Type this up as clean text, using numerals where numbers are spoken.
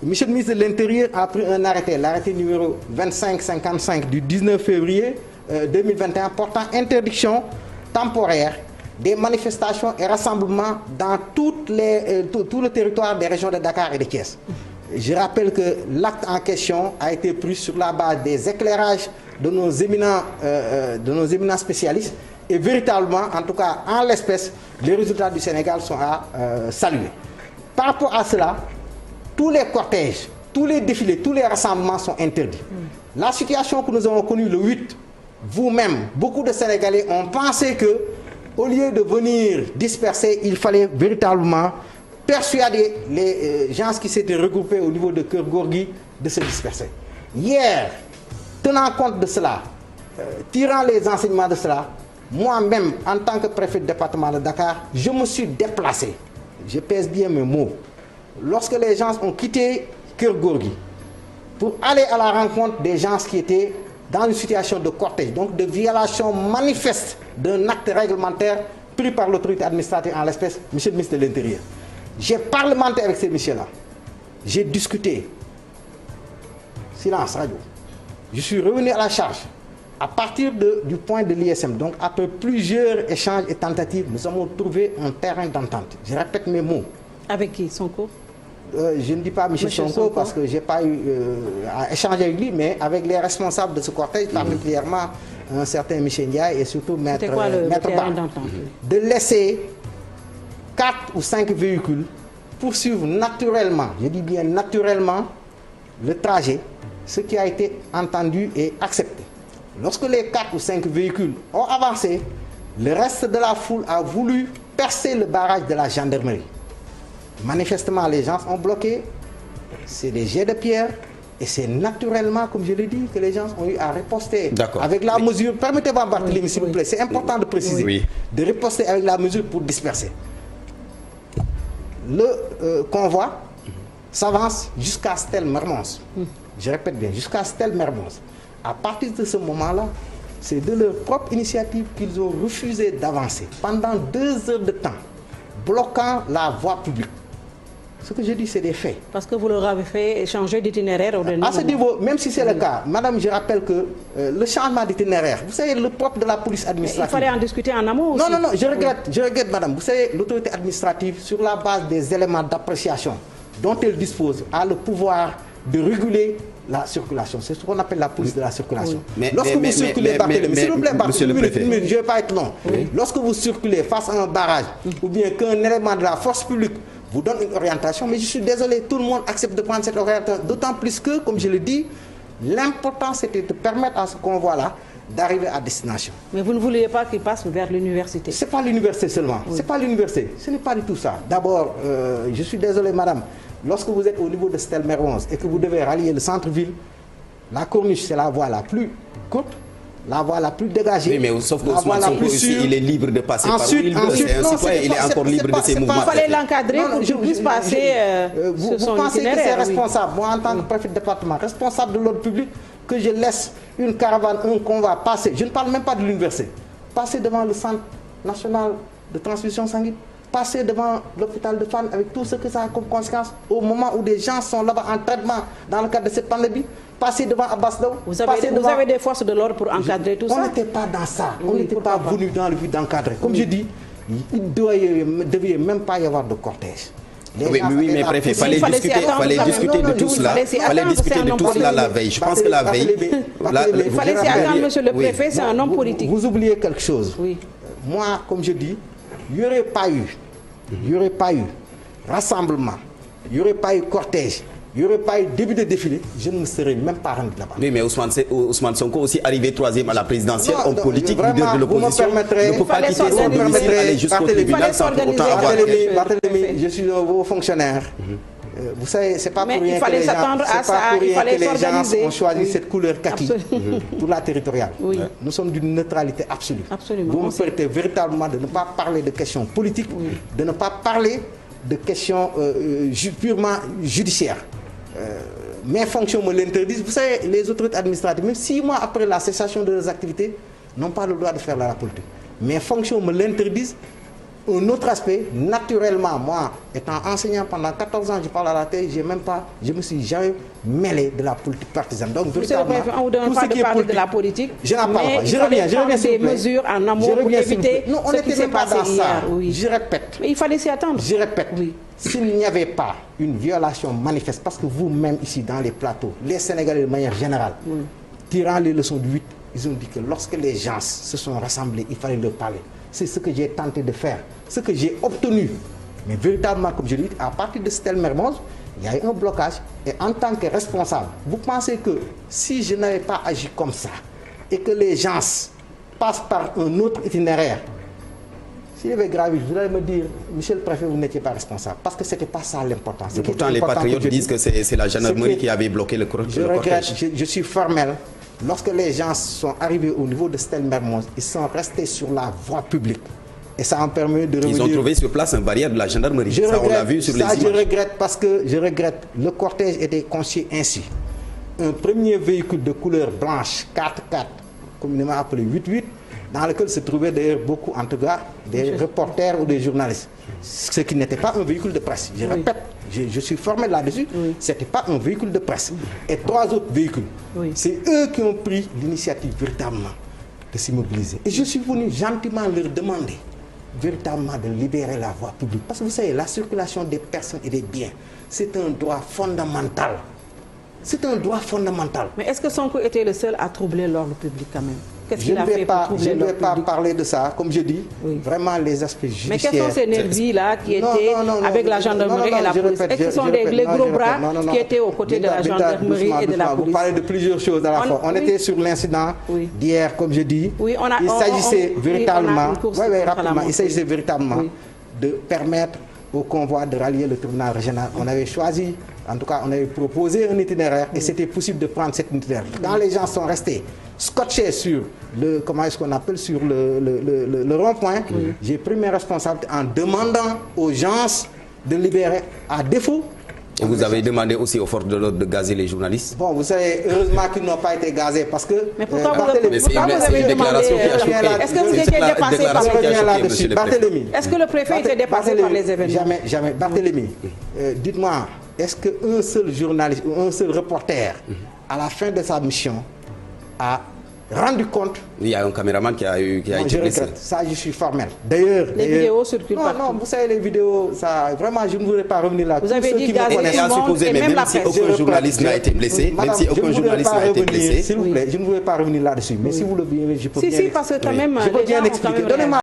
Monsieur le ministre de l'Intérieur a pris un arrêté, l'arrêté numéro 2555 du 19 février 2021 portant interdiction temporaire des manifestations et rassemblements dans tout le territoire des régions de Dakar et de Thiès. Je rappelle que l'acte en question a été pris sur la base des éclairages de nos éminents spécialistes et véritablement, en tout cas en l'espèce, les résultats du Sénégal sont à saluer. Par rapport à cela, tous les cortèges, tous les défilés, tous les rassemblements sont interdits. La situation que nous avons connue le 8, vous-même, beaucoup de Sénégalais ont pensé que, au lieu de venir disperser, il fallait véritablement persuader les gens qui s'étaient regroupés au niveau de Keur Gorgui de se disperser. Hier, tenant compte de cela, tirant les enseignements de cela, moi-même, en tant que préfet du département de Dakar, je me suis déplacé. Je pèse bien mes mots. Lorsque les gens ont quitté Keur Gorgui pour aller à la rencontre des gens qui étaient dans une situation de cortège, donc de violation manifeste d'un acte réglementaire pris par l'autorité administrative, en l'espèce, monsieur le ministre de l'Intérieur. J'ai parlementé avec ces messieurs-là. J'ai discuté. Silence radio. Je suis revenu à la charge. À partir du point de l'ISM, donc après plusieurs échanges et tentatives, nous avons trouvé un terrain d'entente. Je répète mes mots. Avec qui? Sonko? Je ne dis pas M. Sonko parce que je n'ai pas eu à échanger avec lui, mais avec les responsables de ce cortège, particulièrement un certain Michel Ndiaye et surtout Maître Ba, de laisser 4 ou 5 véhicules poursuivre naturellement, je dis bien naturellement, le trajet, ce qui a été entendu et accepté. Lorsque les 4 ou 5 véhicules ont avancé, le reste de la foule a voulu percer le barrage de la gendarmerie. Manifestement, les gens ont bloqué, c'est des jets de pierre, et c'est naturellement, comme je l'ai dit, que les gens ont eu à riposter avec la mesure. Permettez-moi, Barthélémy, s'il vous plaît, c'est important de préciser, de riposter avec la mesure pour disperser. Le convoi s'avance jusqu'à Stel-Mermoz. Je répète bien, jusqu'à Stel-Mermoz. À partir de ce moment-là, c'est de leur propre initiative qu'ils ont refusé d'avancer pendant 2 heures de temps, bloquant la voie publique. Ce que je dis, c'est des faits. Parce que vous leur avez fait changer d'itinéraire au dernier moment. À ce niveau, même si c'est le cas, madame, je rappelle que le changement d'itinéraire, vous savez, le propre de la police administrative. Il fallait en discuter en amont aussi. Non, je regrette, madame. Vous savez, l'autorité administrative, sur la base des éléments d'appréciation dont elle dispose, a le pouvoir de réguler la circulation. C'est ce qu'on appelle la police de la circulation. Lorsque vous circulez, s'il vous plaît, Barthélémy, je ne vais pas être long. Lorsque vous circulez face à un barrage, ou bien qu'un élément de la force publique vous donne une orientation, mais je suis désolé, tout le monde accepte de prendre cette orientation, d'autant plus que, comme je l'ai dit, l'important c'était de permettre à ce convoi-là d'arriver à destination. Mais vous ne vouliez pas qu'il passe vers l'université? C'est pas l'université seulement, c'est pas l'université, ce n'est pas du tout ça. D'abord, je suis désolé, madame, lorsque vous êtes au niveau de Stel-Mermoz et que vous devez rallier le centre-ville, la corniche, c'est la voie la plus courte, la voie la plus dégagée. Oui, mais sauf qu'Ousmane Sonko aussi, il est libre de passer par où il veut. C'est un citoyen, il est encore libre de ses mouvements. Il fallait l'encadrer pour qu'il puisse passer sur son itinéraire. Vous pensez que c'est responsable, moi en tant que préfet de département, responsable de l'ordre public, que je laisse une caravane, un convoi passer, je ne parle même pas de l'université, passer devant le centre national de transfusion sanguine, passer devant l'hôpital de Fann avec tout ce que ça a comme conséquence au moment où des gens sont là-bas en traitement dans le cadre de cette pandémie, passer devant Abbas Ndao. Vous avez des forces de l'ordre pour encadrer tout ça? On n'était pas dans ça, on n'était pas venu dans le but d'encadrer. Comme je dis, il ne devait même pas y avoir de cortège. Oui, mais préfet, fallait discuter de tout cela. Fallait discuter de tout cela la veille. Je pense que la veille... Il fallait s'y attendre, monsieur le préfet, c'est un homme politique. Vous oubliez quelque chose. Oui. Moi, comme je dis, il n'y aurait pas eu rassemblement, il n'y aurait pas eu cortège, il n'y aurait pas eu début de défilé, je ne me serais même pas rendu là-bas. Oui, mais Ousmane Sonko aussi arrivé 3e à la présidentielle, homme politique, leader de l'opposition, ne peut pas quitter son domicile, aller jusqu'au tribunal sans pour autant avoir... Barthélémy, je suis un haut fonctionnaire. Vous savez, c'est pas pour rien que les gens ont choisi cette couleur kaki pour la territoriale. Nous sommes d'une neutralité absolue. Vous me permettez véritablement de ne pas parler de questions politiques, de ne pas parler de questions purement judiciaires. Mes fonctions me l'interdisent. Vous savez, les autorités administratives, même 6 mois après la cessation de leurs activités, n'ont pas le droit de faire la politique. Mes fonctions me l'interdisent. un autre aspect, naturellement, moi, étant enseignant pendant 14 ans, je parle à la télé, je me suis jamais mêlé de la politique partisane. Donc, véritablement, on ne donne pas de parler de la politique, je n'en parle pas. Je reviens des mesures en amont pour éviter ce qui s'est passé hier. Oui. Je répète. Mais il fallait s'y attendre. Je répète. Oui. S'il n'y avait pas une violation manifeste, parce que vous-même ici dans les plateaux, les Sénégalais de manière générale, tirant les leçons du 8, ils ont dit que lorsque les gens se sont rassemblés, il fallait leur parler. C'est ce que j'ai tenté de faire, ce que j'ai obtenu. Mais véritablement, comme je l'ai dit, à partir de Stèle Mermoz, il y a eu un blocage. Et en tant que responsable, vous pensez que si je n'avais pas agi comme ça, et que les gens passent par un autre itinéraire, s'il y avait gravi, vous allez me dire, monsieur le préfet, vous n'étiez pas responsable. Parce que ce n'était pas ça l'important. Pourtant, les patriotes disent que c'est la gendarmerie qui avait bloqué le cortège. Je regrette, je suis formel. Lorsque les gens sont arrivés au niveau de Stèle Mermoz, ils sont restés sur la voie publique. Et ça en permet de revenir. Ils ont trouvé sur place un barrière de la gendarmerie. Ça, on l'a vu sur les images. Je regrette parce que le cortège était conçu ainsi. Un premier véhicule de couleur blanche, 4x4, communément appelé 8x8, dans lequel se trouvaient d'ailleurs beaucoup, en tout cas, des reporters ou des journalistes. Ce qui n'était pas un véhicule de presse. Je répète, je suis formé là-dessus, ce n'était pas un véhicule de presse. Et 3 autres véhicules. C'est eux qui ont pris l'initiative véritablement de s'immobiliser. Et je suis venu gentiment leur demander véritablement de libérer la voie publique. Parce que vous savez, la circulation des personnes et des biens, c'est un droit fondamental. C'est un droit fondamental. Mais est-ce que Sonko était le seul à troubler l'ordre public quand même? Je ne vais pas parler de ça, comme je dis, vraiment les aspects judiciaires. Mais quels sont ces nervis-là qui étaient avec la gendarmerie et la police? Est-ce que ce sont les gros bras qui étaient aux côtés de la gendarmerie et de la police? Vous parlez de plusieurs choses à la fois. On était sur l'incident d'hier, comme je dis. Il s'agissait véritablement, il s'agissait véritablement de permettre au convoi de rallier le tribunal régional. On avait choisi, en tout cas, on avait proposé un itinéraire et c'était possible de prendre cet itinéraire. Quand les gens sont restés scotchés sur le rond-point, j'ai pris mes responsabilités en demandant aux gens de libérer à défaut. Et vous avez demandé aussi aux forces de l'ordre de gazer les journalistes? Bon, vous savez, heureusement qu'ils n'ont pas été gazés parce que... Mais pourquoi vous avez demandé? Est-ce que vous étiez dépassé par les événements? Est-ce que le préfet était dépassé par les événements? Jamais. Barthélémy, dites-moi, est-ce qu'un seul journaliste ou un seul reporter, à la fin de sa mission, a rendu compte? Il y a un caméraman qui a été blessé. Ça, je suis formel. D'ailleurs, les vidéos circulent partout. Non, vous savez, les vidéos, ça, vraiment, je ne voudrais pas revenir là. Vous avez dit gazer tout le monde et même la presse. Aucun journaliste n'a été blessé, même si aucun journaliste n'a été blessé. S'il vous plaît, je ne voudrais pas revenir là-dessus. Mais si vous le voulez, je peux bien... Si, parce que quand même, les gens ont quand même...